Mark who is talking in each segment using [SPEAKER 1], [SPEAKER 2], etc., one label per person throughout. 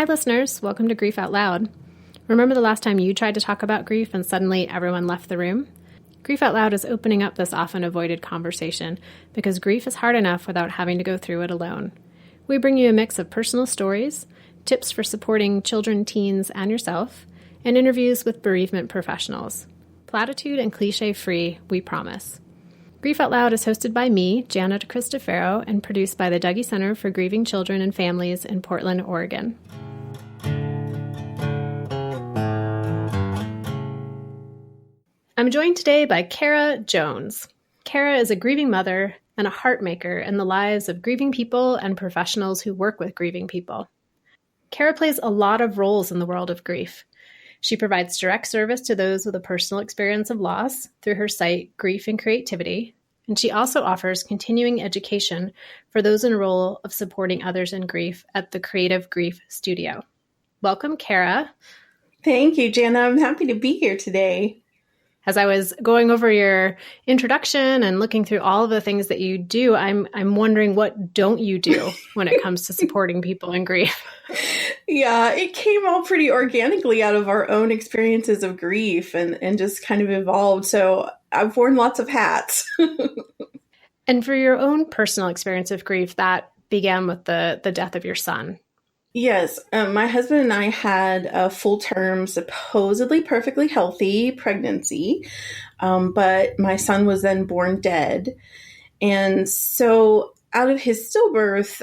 [SPEAKER 1] Hi, listeners. Welcome to Grief Out Loud. Remember the last time you tried to talk about grief and suddenly everyone left the room? Grief Out Loud is opening up this often avoided conversation because grief is hard enough without having to go through it alone. We bring you a mix of personal stories, tips for supporting children, teens, and yourself, and interviews with bereavement professionals. Platitude and cliche-free, we promise. Grief Out Loud is hosted by me, Janet Cristofero, and produced by the Dougy Center for Grieving Children and Families in Portland, Oregon. I'm joined today by Kara Jones. Kara is a grieving mother and a heart maker in the lives of grieving people and professionals who work with grieving people. Kara plays a lot of roles in the world of grief. She provides direct service to those with a personal experience of loss through her site, Grief and Creativity, and she also offers continuing education for those in a role of supporting others in grief at the Creative Grief Studio. Welcome, Kara.
[SPEAKER 2] Thank you, Jana. I'm happy to be here today.
[SPEAKER 1] As I was going over your introduction and looking through all of the things that you do, I'm wondering, what don't you do when it comes to supporting people in grief?
[SPEAKER 2] Yeah, it came all pretty organically out of our own experiences of grief and just kind of evolved. So I've worn lots of hats.
[SPEAKER 1] And for your own personal experience of grief, that began with the death of your son.
[SPEAKER 2] Yes, my husband and I had a full-term, supposedly perfectly healthy pregnancy, but my son was then born dead. And so out of his stillbirth,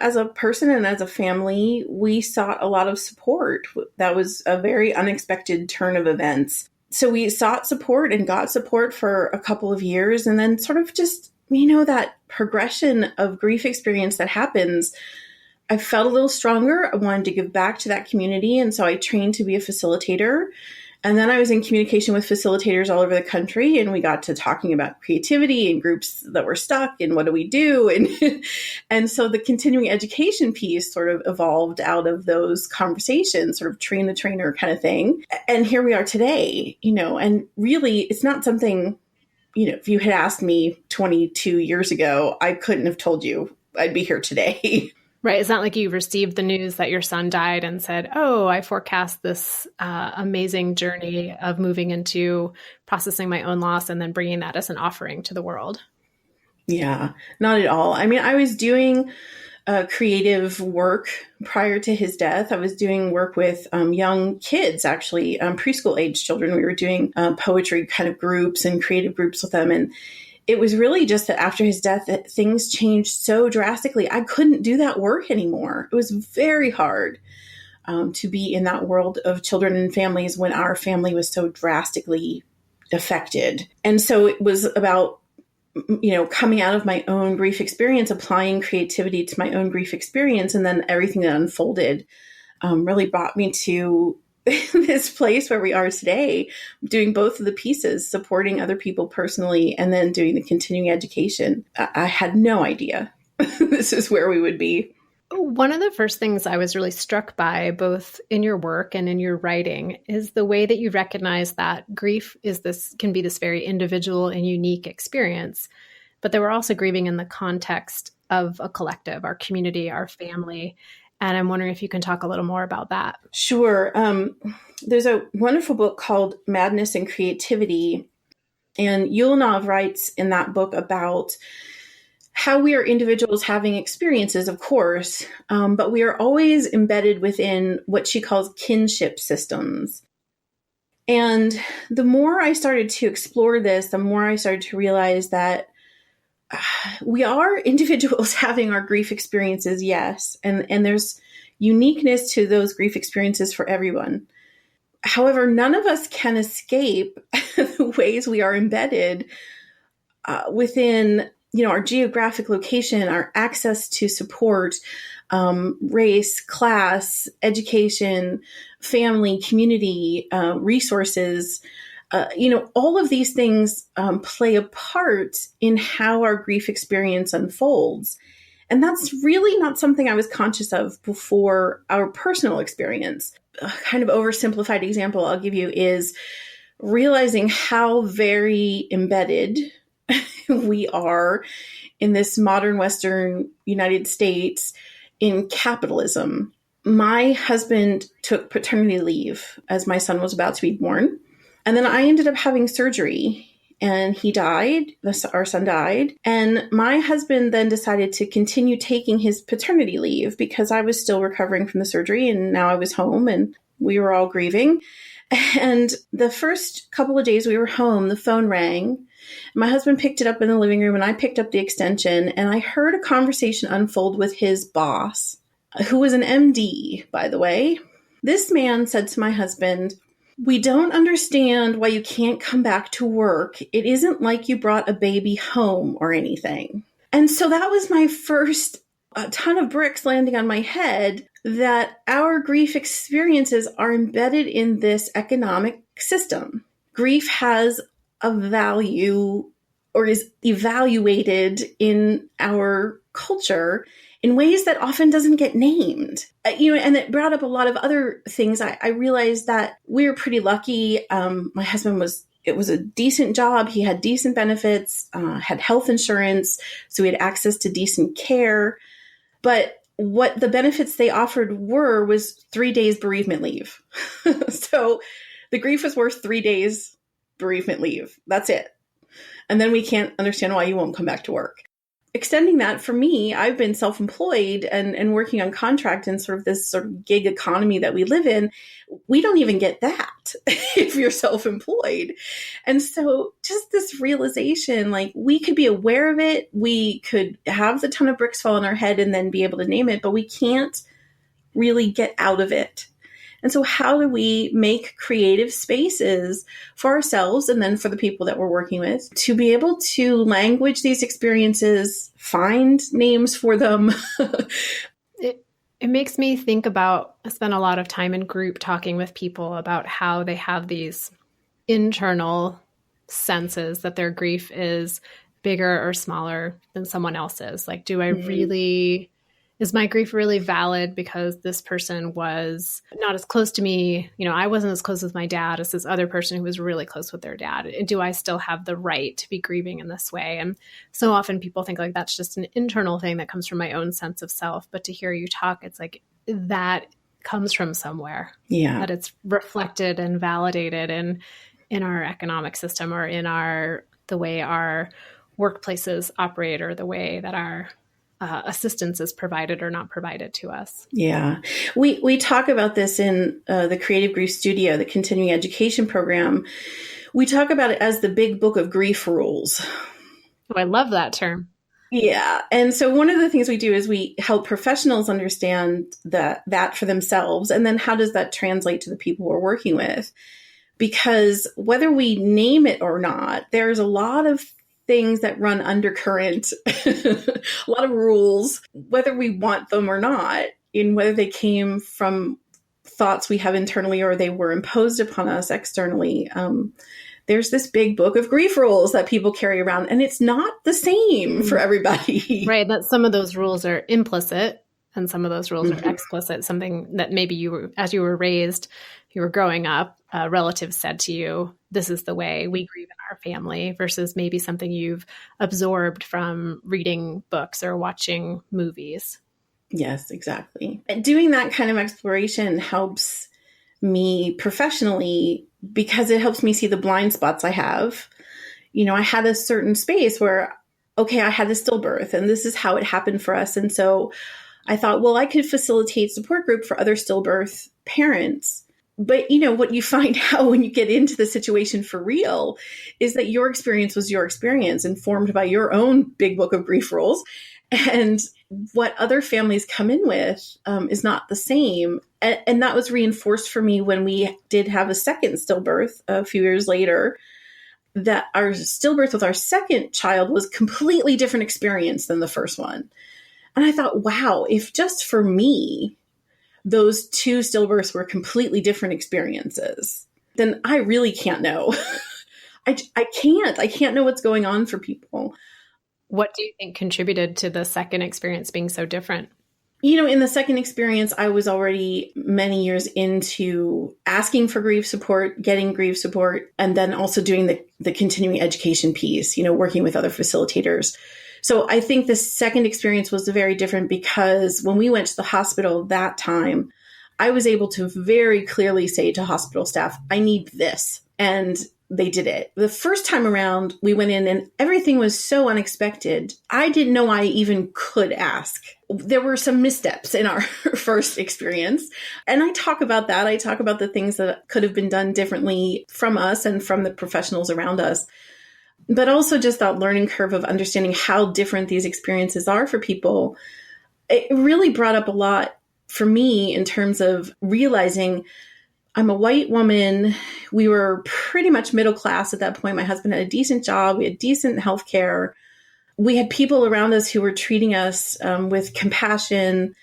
[SPEAKER 2] as a person and as a family, we sought a lot of support. That was a very unexpected turn of events. So we sought support and got support for a couple of years, and then sort of just, that progression of grief experience that happens, I felt a little stronger. I wanted to give back to that community. And so I trained to be a facilitator. And then I was in communication with facilitators all over the country. And we got to talking about creativity and groups that were stuck and what do we do? And so the continuing education piece sort of evolved out of those conversations, sort of train the trainer kind of thing. And here we are today, and really it's not something, if you had asked me 22 years ago, I couldn't have told you I'd be here today.
[SPEAKER 1] Right. It's not like you received the news that your son died and said, oh, I forecast this amazing journey of moving into processing my own loss and then bringing that as an offering to the world.
[SPEAKER 2] Yeah, not at all. I mean, I was doing creative work prior to his death. I was doing work with young kids, actually, preschool age children. We were doing poetry kind of groups and creative groups with them. And it was really just that after his death, that things changed so drastically. I couldn't do that work anymore. It was very hard to be in that world of children and families when our family was so drastically affected. And so it was about, coming out of my own grief experience, applying creativity to my own grief experience, and then everything that unfolded really brought me to this place where we are today, doing both of the pieces, supporting other people personally, and then doing the continuing education. I had no idea this is where we would be.
[SPEAKER 1] One of the first things I was really struck by, both in your work and in your writing, is the way that you recognize that grief can be this very individual and unique experience, but that we're also grieving in the context of a collective, our community, our family. And I'm wondering if you can talk a little more about that.
[SPEAKER 2] Sure. There's a wonderful book called Madness and Creativity. And Ulanov writes in that book about how we are individuals having experiences, of course, but we are always embedded within what she calls kinship systems. And the more I started to explore this, the more I started to realize that we are individuals having our grief experiences, yes, and there's uniqueness to those grief experiences for everyone. However, none of us can escape the ways we are embedded within, our geographic location, our access to support, race, class, education, family, community, resources. All of these things play a part in how our grief experience unfolds. And that's really not something I was conscious of before our personal experience. A kind of oversimplified example I'll give you is realizing how very embedded we are in this modern Western United States in capitalism. my husband took paternity leave as my son was about to be born. And then I ended up having surgery and he died. Our son died. And my husband then decided to continue taking his paternity leave because I was still recovering from the surgery and now I was home and we were all grieving. And the first couple of days we were home, the phone rang. My husband picked it up in the living room and I picked up the extension and I heard a conversation unfold with his boss, who was an MD, by the way. This man said to my husband, "We don't understand why you can't come back to work. It isn't like you brought a baby home or anything." And so that was my first ton of bricks landing on my head that our grief experiences are embedded in this economic system. Grief has a value or is evaluated in our culture in ways that often doesn't get named. And it brought up a lot of other things. I realized that we were pretty lucky. My husband it was a decent job. He had decent benefits, had health insurance, so we had access to decent care. But what the benefits they offered was 3 days bereavement leave. So the grief was worth 3 days bereavement leave. That's it. And then we can't understand why you won't come back to work. Extending that, for me, I've been self-employed and working on contract in sort of this sort of gig economy that we live in. We don't even get that if you're self-employed. And so just this realization, like, we could be aware of it. We could have the ton of bricks fall on our head and then be able to name it, but we can't really get out of it. And so how do we make creative spaces for ourselves and then for the people that we're working with to be able to language these experiences, find names for them?
[SPEAKER 1] It makes me think about, I spent a lot of time in group talking with people about how they have these internal senses that their grief is bigger or smaller than someone else's. Like, is my grief really valid because this person was not as close to me? I wasn't as close with my dad as this other person who was really close with their dad. Do I still have the right to be grieving in this way? And so often people think like that's just an internal thing that comes from my own sense of self. But to hear you talk, it's like that comes from somewhere.
[SPEAKER 2] Yeah.
[SPEAKER 1] That it's reflected and validated in our economic system or in the way our workplaces operate or the way that our assistance is provided or not provided to us.
[SPEAKER 2] Yeah. We talk about this in the Creative Grief Studio, the continuing education program. We talk about it as the big book of grief rules.
[SPEAKER 1] Oh, I love that term.
[SPEAKER 2] Yeah. And so one of the things we do is we help professionals understand that for themselves. And then how does that translate to the people we're working with? Because whether we name it or not, there's a lot of things that run undercurrent, a lot of rules, whether we want them or not, in whether they came from thoughts we have internally or they were imposed upon us externally. There's this big book of grief rules that people carry around, and it's not the same for everybody.
[SPEAKER 1] Right. That some of those rules are implicit and some of those rules are explicit, something that maybe as you were raised, you were growing up, a relative said to you, this is the way we grieve in our family, versus maybe something you've absorbed from reading books or watching movies.
[SPEAKER 2] Yes, exactly. Doing that kind of exploration helps me professionally because it helps me see the blind spots I have. I had a certain space where, okay, I had a stillbirth and this is how it happened for us. And so I thought, well, I could facilitate support group for other stillbirth parents. But, what you find out when you get into the situation for real is that your experience was your experience, informed by your own big book of grief rules. And what other families come in with is not the same. And that was reinforced for me when we did have a second stillbirth a few years later, that our stillbirth with our second child was completely different experience than the first one. And I thought, wow, if just for me, those two stillbirths were completely different experiences, then I really can't know. I can't know what's going on for people.
[SPEAKER 1] What do you think contributed to the second experience being so different?
[SPEAKER 2] In the second experience, I was already many years into asking for grief support, getting grief support, and then also doing the continuing education piece, working with other facilitators. So I think the second experience was very different because when we went to the hospital that time, I was able to very clearly say to hospital staff, I need this. And they did it. The first time around, we went in and everything was so unexpected. I didn't know I even could ask. There were some missteps in our first experience. And I talk about that. I talk about the things that could have been done differently from us and from the professionals around us. But also just that learning curve of understanding how different these experiences are for people. It really brought up a lot for me in terms of realizing I'm a white woman. We were pretty much middle class at that point. My husband had a decent job. We had decent health care. We had people around us who were treating us with compassion.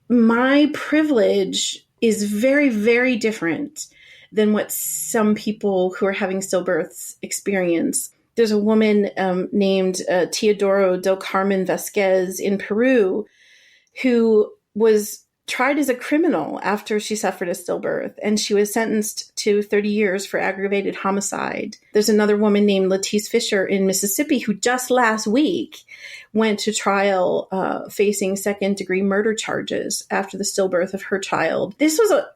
[SPEAKER 2] My privilege is very, very different than what some people who are having stillbirths experience. There's a woman named Teodoro del Carmen Vasquez in Peru who was tried as a criminal after she suffered a stillbirth, and she was sentenced to 30 years for aggravated homicide. There's another woman named Latice Fisher in Mississippi who just last week went to trial facing second-degree murder charges after the stillbirth of her child. This was a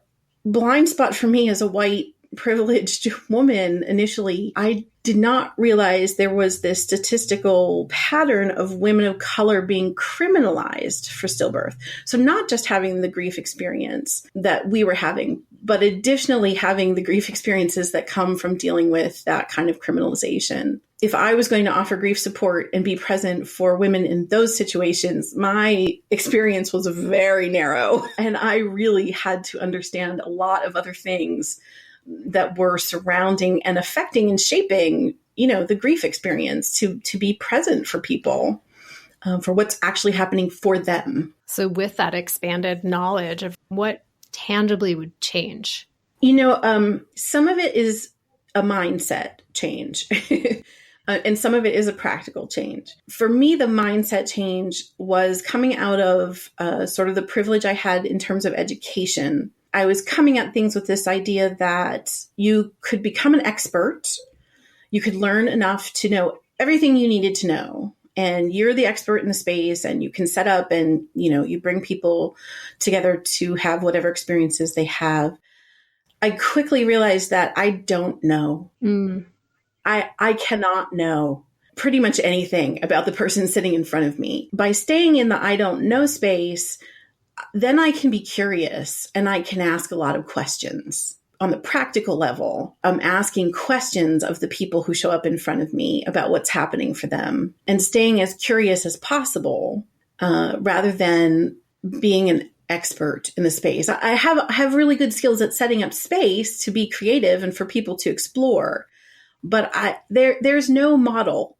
[SPEAKER 2] blind spot for me as a white privileged woman initially. I did not realize there was this statistical pattern of women of color being criminalized for stillbirth. So not just having the grief experience that we were having, but additionally having the grief experiences that come from dealing with that kind of criminalization. If I was going to offer grief support and be present for women in those situations, my experience was very narrow, and I really had to understand a lot of other things that were surrounding and affecting and shaping, the grief experience to be present for people, for what's actually happening for them.
[SPEAKER 1] So with that expanded knowledge of what tangibly would change?
[SPEAKER 2] Some of it is a mindset change. And some of it is a practical change. For me, the mindset change was coming out of sort of the privilege I had in terms of education. I was coming at things with this idea that you could become an expert. You could learn enough to know everything you needed to know. And you're the expert in the space, and you can set up and, you bring people together to have whatever experiences they have. I quickly realized that I don't know. I cannot know pretty much anything about the person sitting in front of me. By staying in the I don't know space, then I can be curious and I can ask a lot of questions. On the practical level, I'm asking questions of the people who show up in front of me about what's happening for them and staying as curious as possible rather than being an expert in the space. I have really good skills at setting up space to be creative and for people to explore, but there's no model.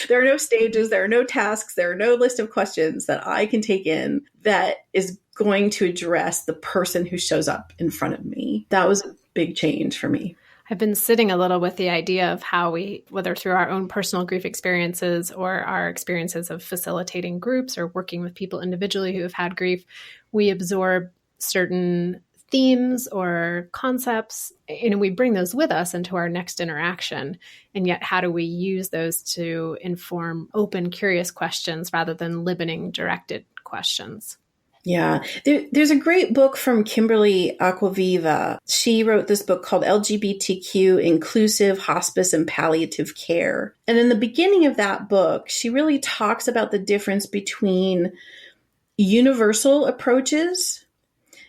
[SPEAKER 2] There are no stages, there are no tasks, there are no list of questions that I can take in that is going to address the person who shows up in front of me. That was a big change for me.
[SPEAKER 1] I've been sitting a little with the idea of how we, whether through our own personal grief experiences or our experiences of facilitating groups or working with people individually who have had grief, we absorb certain themes or concepts, and we bring those with us into our next interaction. And yet, how do we use those to inform open, curious questions rather than limiting, directed questions?
[SPEAKER 2] Yeah. There's a great book from Kimberly Acquaviva. She wrote this book called LGBTQ-Inclusive, Hospice, and Palliative Care. And in the beginning of that book, she really talks about the difference between universal approaches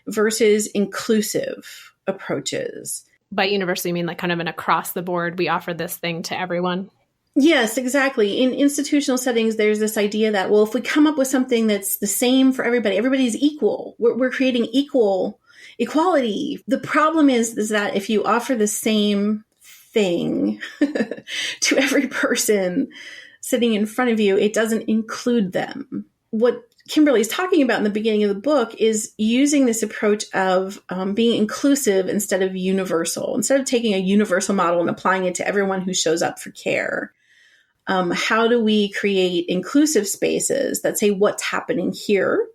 [SPEAKER 2] versus inclusive approaches.
[SPEAKER 1] By universal, you mean like kind of an across the board, we offer this thing to everyone?
[SPEAKER 2] Yes, exactly. In institutional settings, there's this idea that, well, if we come up with something that's the same for everybody, everybody's equal. We're creating equality. The problem is that if you offer the same thing to every person sitting in front of you, it doesn't include them. What Kimberly's talking about in the beginning of the book is using this approach of being inclusive instead of universal. Instead of taking a universal model and applying it to everyone who shows up for care, how do we create inclusive spaces that say what's happening here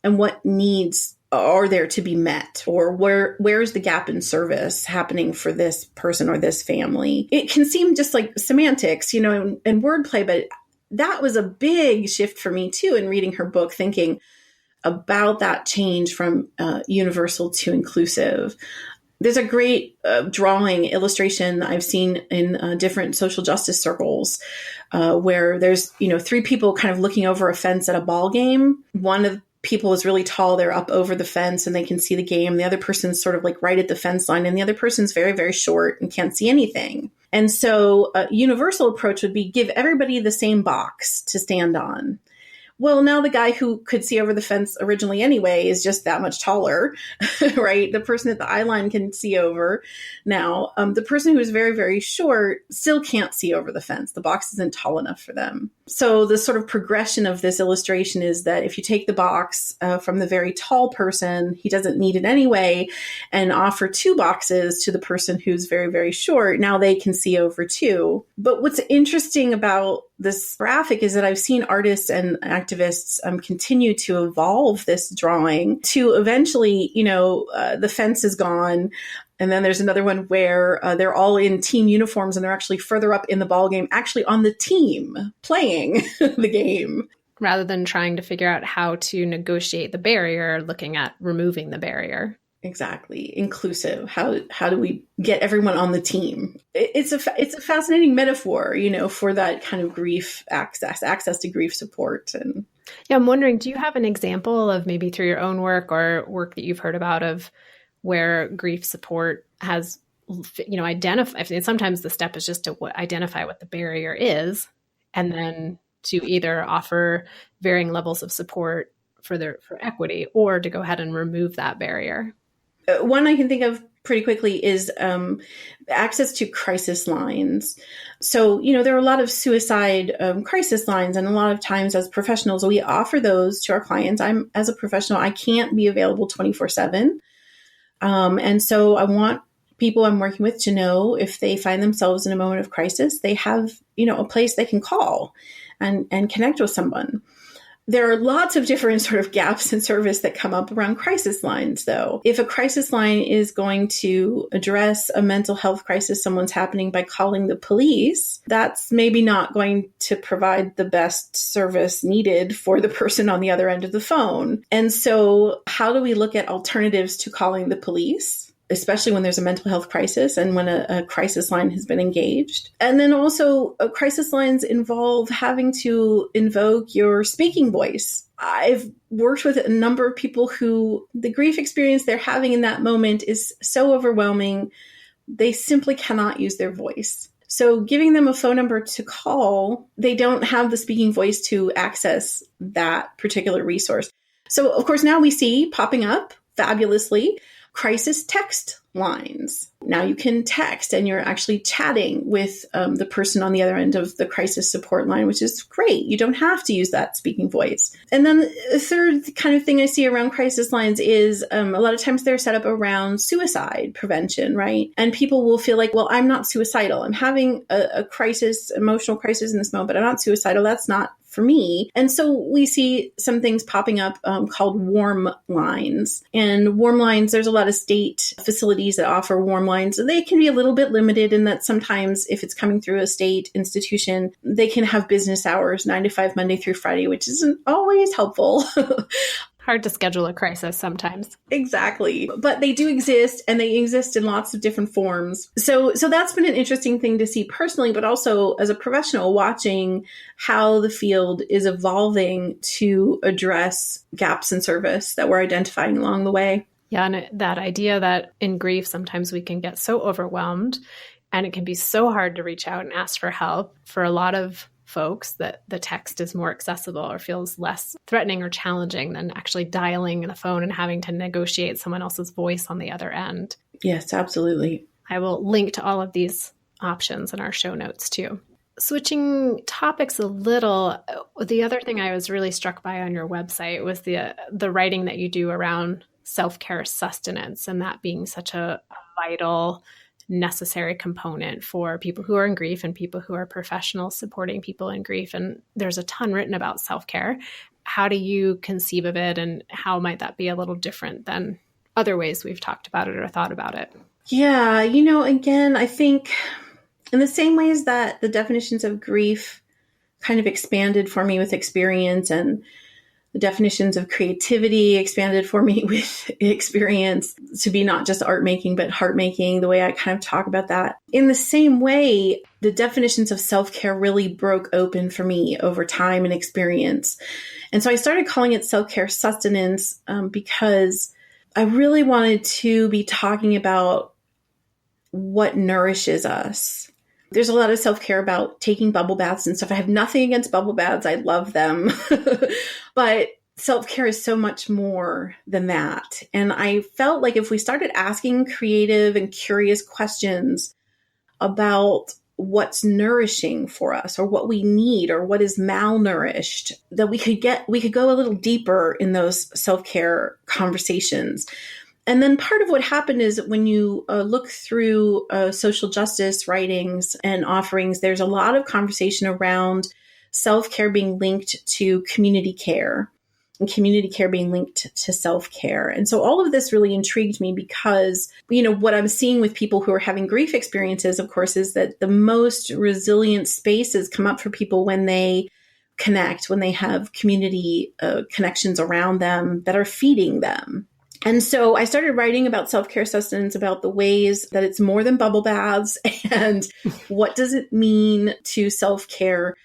[SPEAKER 2] and what needs are there to be met, or where's the gap in service happening for this person or this family? It can seem just like semantics, and wordplay, but that was a big shift for me too in reading her book, thinking, about that change from universal to inclusive. There's a great drawing illustration I've seen in different social justice circles where there's, three people kind of looking over a fence at a ball game. One of the people is really tall. They're up over the fence and they can see the game. The other person's sort of like right at the fence line, and the other person's very, very short and can't see anything. And so a universal approach would be give everybody the same box to stand on. Well, now the guy who could see over the fence originally anyway is just that much taller, right? The person at the eye line can see over. Now, the person who is very, very short still can't see over the fence. The box isn't tall enough for them. So the sort of progression of this illustration is that if you take the box from the very tall person, he doesn't need it anyway, and offer two boxes to the person who's very, very short, now they can see over too. But what's interesting about this graphic is that I've seen artists and activists continue to evolve this drawing to eventually, the fence is gone. And then there's another one where they're all in team uniforms and they're actually further up in the ball game, actually on the team playing the game.
[SPEAKER 1] Rather than trying to figure out how to negotiate the barrier, looking at removing the barrier.
[SPEAKER 2] Exactly. Inclusive. How do we get everyone on the team? It's a fascinating metaphor, for that kind of grief access to grief support. And
[SPEAKER 1] yeah, I'm wondering, do you have an example of maybe through your own work or work that you've heard about of where grief support has, identified? Sometimes the step is just to identify what the barrier is, and then to either offer varying levels of support for equity, or to go ahead and remove that barrier.
[SPEAKER 2] One I can think of pretty quickly is access to crisis lines. So, there are a lot of suicide crisis lines, and a lot of times as professionals, we offer those to our clients. As a professional, I can't be available 24/7. And so I want people I'm working with to know if they find themselves in a moment of crisis, they have, a place they can call and connect with someone. There are lots of different sort of gaps in service that come up around crisis lines, though. If a crisis line is going to address a mental health crisis someone's happening by calling the police, that's maybe not going to provide the best service needed for the person on the other end of the phone. And so how do we look at alternatives to calling the police, especially when there's a mental health crisis and when a crisis line has been engaged? And then also crisis lines involve having to invoke your speaking voice. I've worked with a number of people who the grief experience they're having in that moment is so overwhelming, they simply cannot use their voice. So giving them a phone number to call, they don't have the speaking voice to access that particular resource. So of course, now we see popping up fabulously crisis text lines. Now you can text and you're actually chatting with the person on the other end of the crisis support line, which is great. You don't have to use that speaking voice. And then the third kind of thing I see around crisis lines is a lot of times they're set up around suicide prevention, right? And people will feel like, well, I'm not suicidal. I'm having a crisis, emotional crisis in this moment, but I'm not suicidal. That's not for me. And so we see some things popping up called warm lines. And warm lines, there's a lot of state facilities that offer warm lines. They can be a little bit limited in that sometimes if it's coming through a state institution, they can have business hours, 9 to 5, Monday through Friday, which isn't always helpful.
[SPEAKER 1] Hard to schedule a crisis sometimes.
[SPEAKER 2] Exactly. But they do exist, and they exist in lots of different forms. So that's been an interesting thing to see personally, but also as a professional, watching how the field is evolving to address gaps in service that we're identifying along the way.
[SPEAKER 1] Yeah, and that idea that in grief, sometimes we can get so overwhelmed, and it can be so hard to reach out and ask for help. For a lot of folks, that the text is more accessible or feels less threatening or challenging than actually dialing the phone and having to negotiate someone else's voice on the other end.
[SPEAKER 2] Yes, absolutely.
[SPEAKER 1] I will link to all of these options in our show notes too. Switching topics a little, the other thing I was really struck by on your website was the writing that you do around self-care sustenance, and that being such a vital, necessary component for people who are in grief and people who are professionals supporting people in grief. And there's a ton written about self-care. How do you conceive of it, and how might that be a little different than other ways we've talked about it or thought about it?
[SPEAKER 2] Yeah, again, I think in the same ways that the definitions of grief kind of expanded for me with experience, and The definitions of creativity expanded for me with experience to be not just art making, but heart making, the way I kind of talk about that. In the same way, the definitions of self-care really broke open for me over time and experience. And so I started calling it self-care sustenance because I really wanted to be talking about what nourishes us. There's a lot of self-care about taking bubble baths and stuff. I have nothing against bubble baths. I love them. But self-care is so much more than that. And I felt like if we started asking creative and curious questions about what's nourishing for us or what we need or what is malnourished, that we could go a little deeper in those self-care conversations. And then part of what happened is when you look through social justice writings and offerings, there's a lot of conversation around self-care being linked to community care and community care being linked to self-care. And so all of this really intrigued me because, what I'm seeing with people who are having grief experiences, of course, is that the most resilient spaces come up for people when they connect, when they have community connections around them that are feeding them. And so I started writing about self-care sustenance, about the ways that it's more than bubble baths and what does it mean to self-care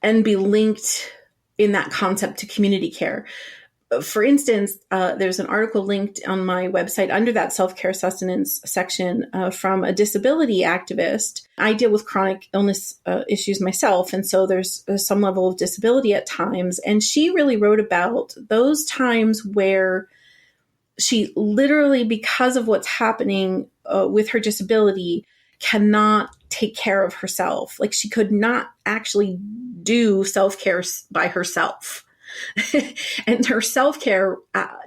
[SPEAKER 2] and be linked in that concept to community care. For instance, there's an article linked on my website under that self-care sustenance section from a disability activist. I deal with chronic illness issues myself, and so there's some level of disability at times. And she really wrote about those times where she literally, because of what's happening with her disability, cannot take care of herself. Like she could not actually do self-care by herself. And her self-care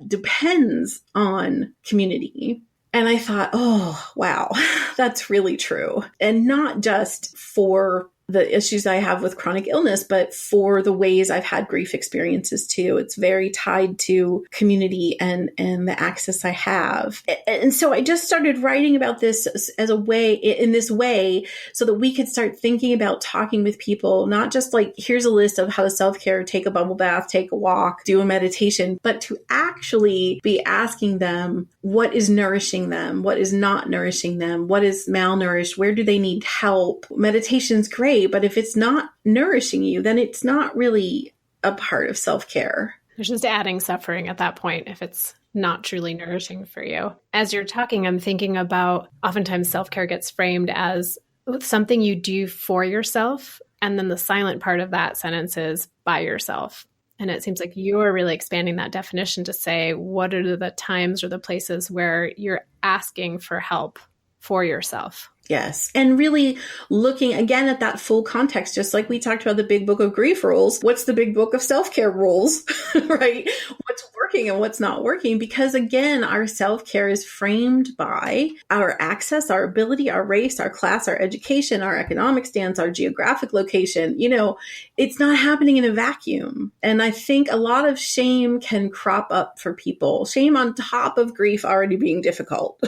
[SPEAKER 2] depends on community. And I thought, oh, wow, that's really true. And not just for the issues I have with chronic illness, but for the ways I've had grief experiences too. It's very tied to community and the access I have. And so I just started writing about this as a way, in this way, so that we could start thinking about talking with people, not just like, here's a list of how to self-care, take a bubble bath, take a walk, do a meditation, but to actually be asking them what is nourishing them, what is not nourishing them, what is malnourished, where do they need help. Meditation's great, but if it's not nourishing you, then it's not really a part of self-care.
[SPEAKER 1] It's just adding suffering at that point if it's not truly nourishing for you. As you're talking, I'm thinking about oftentimes self-care gets framed as something you do for yourself. And then the silent part of that sentence is by yourself. And it seems like you're really expanding that definition to say, what are the times or the places where you're asking for help for yourself?
[SPEAKER 2] Yes. And really looking again at that full context, just like we talked about the big book of grief rules. What's the big book of self-care rules, right? What's working and what's not working? Because again, our self-care is framed by our access, our ability, our race, our class, our education, our economic stance, our geographic location. It's not happening in a vacuum. And I think a lot of shame can crop up for people. Shame on top of grief already being difficult.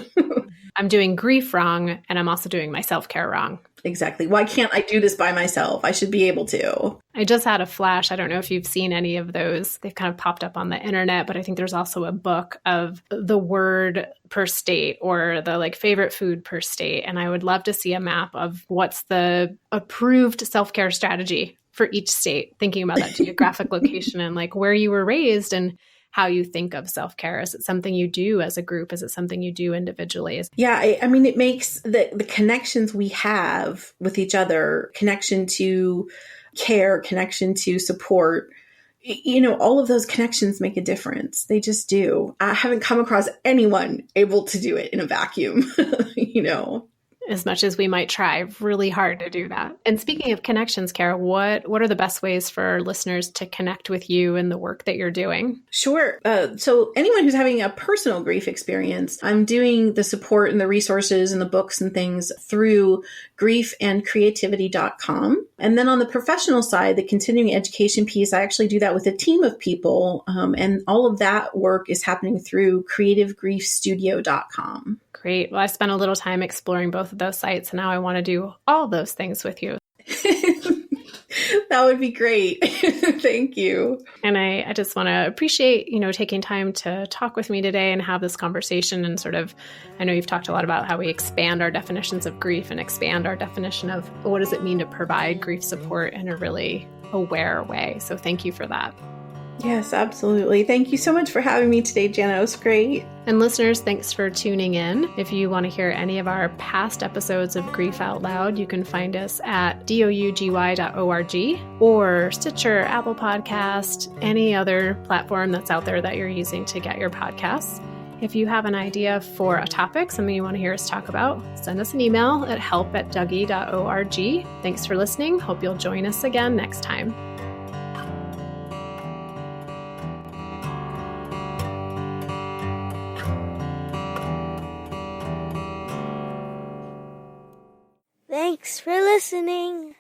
[SPEAKER 1] I'm doing grief wrong, and I'm also doing my self-care wrong.
[SPEAKER 2] Exactly. Why can't I do this by myself? I should be able to.
[SPEAKER 1] I just had a flash. I don't know if you've seen any of those. They've kind of popped up on the internet, but I think there's also a book of the word per state or the favorite food per state. And I would love to see a map of what's the approved self-care strategy for each state, thinking about that geographic location and where you were raised and how you think of self-care. Is it something you do as a group? Is it something you do individually?
[SPEAKER 2] Yeah, I mean, it makes the connections we have with each other, connection to care, connection to support, all of those connections make a difference. They just do. I haven't come across anyone able to do it in a vacuum,
[SPEAKER 1] As much as we might try really hard to do that. And speaking of connections, Kara, what are the best ways for listeners to connect with you and the work that you're doing?
[SPEAKER 2] Sure. So anyone who's having a personal grief experience, I'm doing the support and the resources and the books and things through griefandcreativity.com. And then on the professional side, the continuing education piece, I actually do that with a team of people. And all of that work is happening through creativegriefstudio.com.
[SPEAKER 1] Great. Well, I spent a little time exploring both of those sites, and now I want to do all those things with you.
[SPEAKER 2] That would be great. Thank you.
[SPEAKER 1] And I just want to appreciate, taking time to talk with me today and have this conversation and sort of, I know you've talked a lot about how we expand our definitions of grief and expand our definition of what does it mean to provide grief support in a really aware way. So thank you for that.
[SPEAKER 2] Yes, absolutely. Thank you so much for having me today, Jenna. It was great.
[SPEAKER 1] And listeners, thanks for tuning in. If you want to hear any of our past episodes of Grief Out Loud, you can find us at dougy.org or Stitcher, Apple Podcast, any other platform that's out there that you're using to get your podcasts. If you have an idea for a topic, something you want to hear us talk about, send us an email at help@dougy.org. Thanks for listening. Hope you'll join us again next time.
[SPEAKER 3] Thanks for listening.